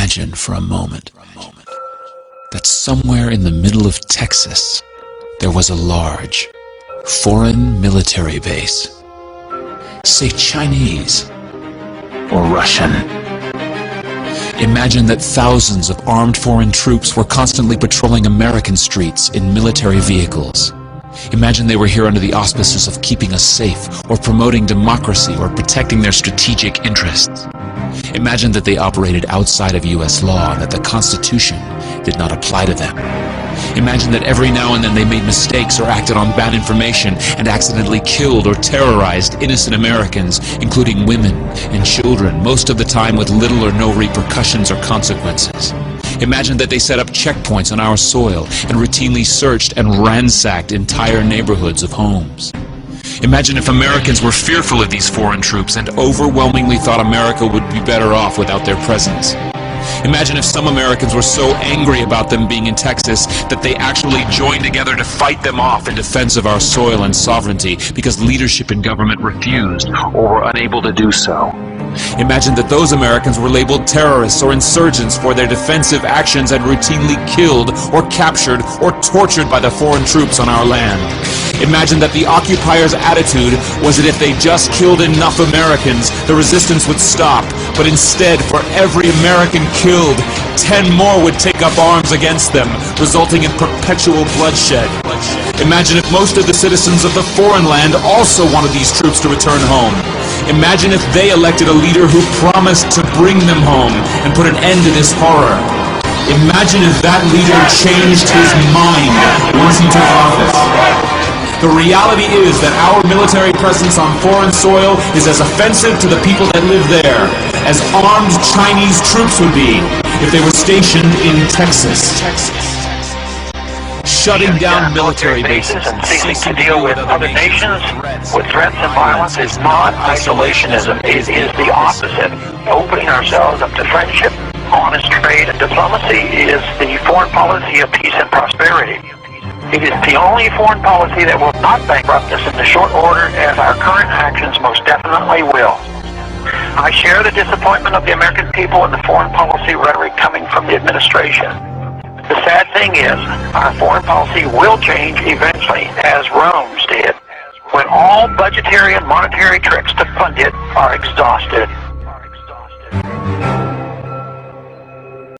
Imagine for a moment that somewhere in the middle of Texas there was a large foreign military base, say Chinese or Russian. Imagine that thousands of armed foreign troops were constantly patrolling American streets in military vehicles. Imagine they were here under the auspices of keeping us safe, or promoting democracy, or protecting their strategic interests. Imagine that they operated outside of U.S. law and that the Constitution did not apply to them. Imagine that every now and then they made mistakes or acted on bad information and accidentally killed or terrorized innocent Americans, including women and children, most of the time with little or no repercussions or consequences. Imagine that they set up checkpoints on our soil and routinely searched and ransacked entire neighborhoods of homes. Imagine if Americans were fearful of these foreign troops and overwhelmingly thought America would be better off without their presence. Imagine if some Americans were so angry about them being in Texas that they actually joined together to fight them off in defense of our soil and sovereignty because leadership in government refused or were unable to do so. Imagine that those Americans were labeled terrorists or insurgents for their defensive actions and routinely killed or captured or tortured by the foreign troops on our land. Imagine that the occupiers' attitude was that if they just killed enough Americans, the resistance would stop, but instead, for every American killed, 10 more would take up arms against them, resulting in perpetual bloodshed. Imagine if most of the citizens of the foreign land also wanted these troops to return home. Imagine if they elected a leader who promised to bring them home and put an end to this horror. Imagine if that leader changed his mind once he took office. The reality is that our military presence on foreign soil is as offensive to the people that live there as armed Chinese troops would be if they were stationed in Texas. Shutting down military bases and ceasing to deal with other nations with threats and violence is not isolationism. It is the opposite. Opening ourselves up to friendship, honest trade, and diplomacy is the foreign policy of peace and prosperity. It is the only foreign policy that will not bankrupt us in the short order, as our current actions most definitely will. I share the disappointment of the American people in the foreign policy rhetoric coming from the administration. The sad thing is, our foreign policy will change eventually, as Rome's did, when all budgetary and monetary tricks to fund it are exhausted.